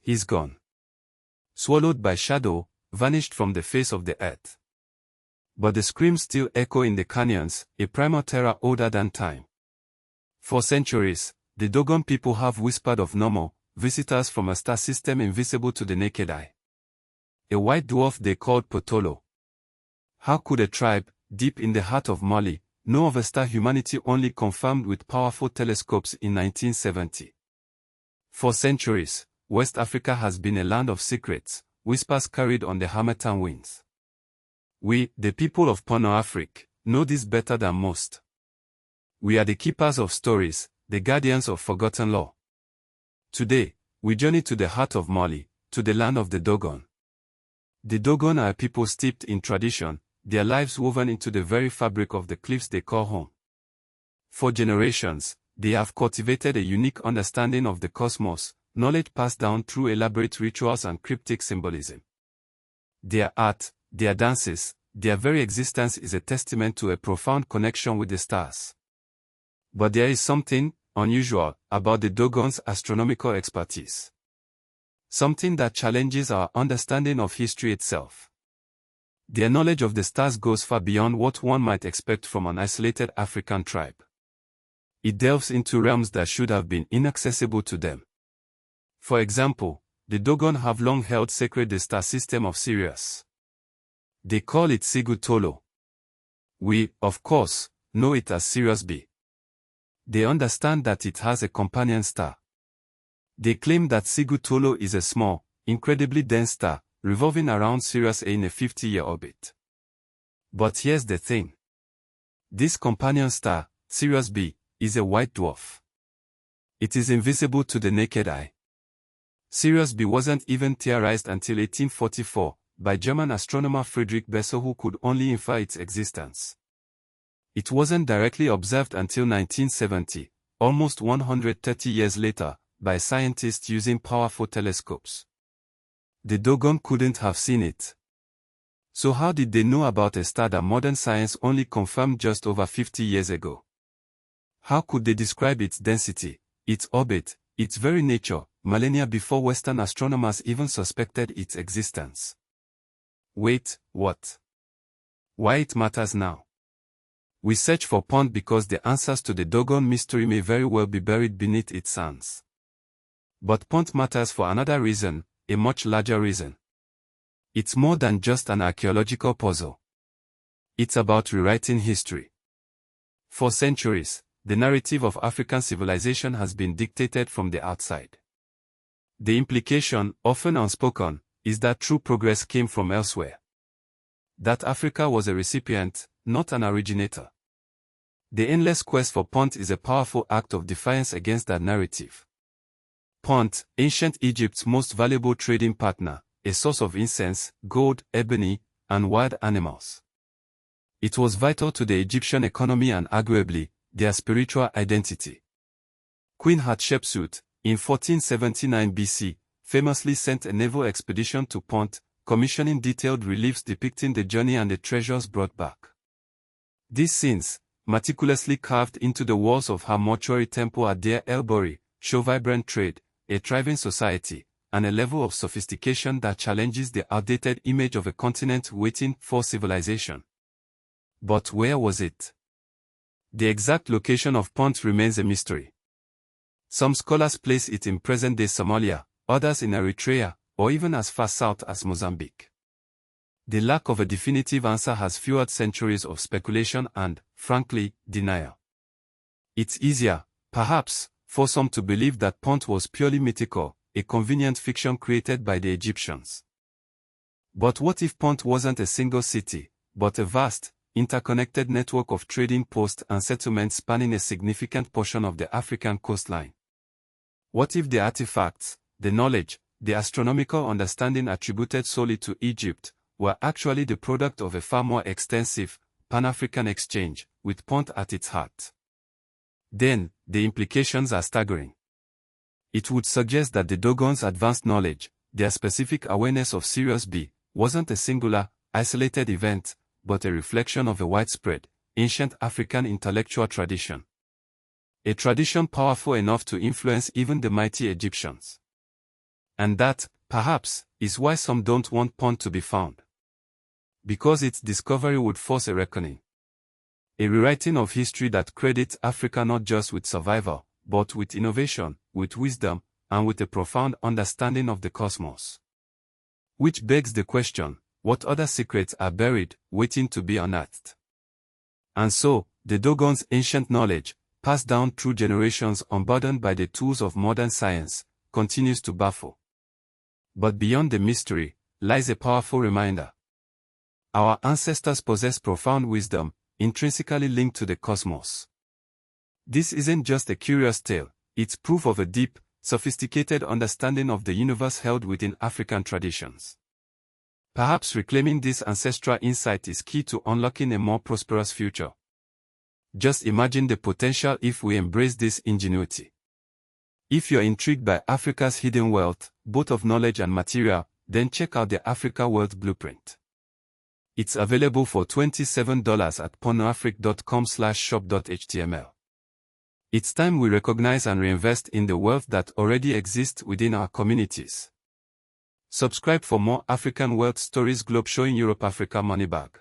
he's gone. Swallowed by shadow, vanished from the face of the earth. But the screams still echo in the canyons, a primal terror older than time. For centuries, the Dogon people have whispered of normal visitors from a star system invisible to the naked eye. A white dwarf they called Potolo. How could a tribe, deep in the heart of Mali, know of a star humanity only confirmed with powerful telescopes in 1970? For centuries, West Africa has been a land of secrets, whispers carried on the harmattan winds. We, the people of Africa, know this better than most. We are the keepers of stories, the guardians of forgotten lore. Today, we journey to the heart of Mali, to the land of the Dogon. The Dogon are a people steeped in tradition, their lives woven into the very fabric of the cliffs they call home. For generations, they have cultivated a unique understanding of the cosmos, knowledge passed down through elaborate rituals and cryptic symbolism. Their art, their dances, their very existence is a testament to a profound connection with the stars. But there is something unusual about the Dogon's astronomical expertise. Something that challenges our understanding of history itself. Their knowledge of the stars goes far beyond what one might expect from an isolated African tribe. It delves into realms that should have been inaccessible to them. For example, the Dogon have long held sacred the star system of Sirius. They call it Sigu Tolo. We, of course, know it as Sirius B. They understand that it has a companion star. They claim that Sigu Tolo is a small, incredibly dense star, revolving around Sirius A in a 50-year orbit. But here's the thing. This companion star, Sirius B, is a white dwarf. It is invisible to the naked eye. Sirius B wasn't even theorized until 1844, by German astronomer Friedrich Bessel, who could only infer its existence. It wasn't directly observed until 1970, almost 130 years later, by scientists using powerful telescopes. The Dogon couldn't have seen it. So how did they know about a star that modern science only confirmed just over 50 years ago? How could they describe its density, its orbit, its very nature, millennia before Western astronomers even suspected its existence? Wait, what? Why it matters now? We search for Punt because the answers to the Dogon mystery may very well be buried beneath its sands. But Punt matters for another reason, a much larger reason. It's more than just an archaeological puzzle. It's about rewriting history. For centuries, the narrative of African civilization has been dictated from the outside. The implication, often unspoken, is that true progress came from elsewhere. That Africa was a recipient, not an originator. The endless quest for Punt is a powerful act of defiance against that narrative. Punt, ancient Egypt's most valuable trading partner, a source of incense, gold, ebony, and wild animals. It was vital to the Egyptian economy and arguably, their spiritual identity. Queen Hatshepsut, in 1479 BC, famously sent a naval expedition to Punt, commissioning detailed reliefs depicting the journey and the treasures brought back. These scenes, meticulously carved into the walls of her mortuary temple at Deir el-Bahri, show vibrant trade, a thriving society, and a level of sophistication that challenges the outdated image of a continent waiting for civilization. But where was it? The exact location of Punt remains a mystery. Some scholars place it in present-day Somalia, others in Eritrea, or even as far south as Mozambique. The lack of a definitive answer has fueled centuries of speculation and, frankly, denial. It's easier, perhaps, for some to believe that Punt was purely mythical, a convenient fiction created by the Egyptians. But what if Punt wasn't a single city, but a vast, interconnected network of trading posts and settlements spanning a significant portion of the African coastline? What if the artifacts, the knowledge, the astronomical understanding attributed solely to Egypt, were actually the product of a far more extensive, Pan-African exchange, with Punt at its heart? Then, the implications are staggering. It would suggest that the Dogon's advanced knowledge, their specific awareness of Sirius B, wasn't a singular, isolated event, but a reflection of a widespread, ancient African intellectual tradition. A tradition powerful enough to influence even the mighty Egyptians. And that, perhaps, is why some don't want Punt to be found. Because its discovery would force a reckoning. A rewriting of history that credits Africa not just with survival, but with innovation, with wisdom, and with a profound understanding of the cosmos. Which begs the question, what other secrets are buried, waiting to be unearthed? And so, the Dogon's ancient knowledge, passed down through generations unburdened by the tools of modern science, continues to baffle. But beyond the mystery, lies a powerful reminder. Our ancestors possessed profound wisdom, intrinsically linked to the cosmos. This isn't just a curious tale, it's proof of a deep, sophisticated understanding of the universe held within African traditions. Perhaps reclaiming this ancestral insight is key to unlocking a more prosperous future. Just imagine the potential if we embrace this ingenuity. If you're intrigued by Africa's hidden wealth, both of knowledge and material, then check out the Africa Wealth Blueprint. It's available for $27 at pornoafric.com/shop.html. It's time we recognize and reinvest in the wealth that already exists within our communities. Subscribe for more African wealth stories. Globe showing Europe Africa Money Bag.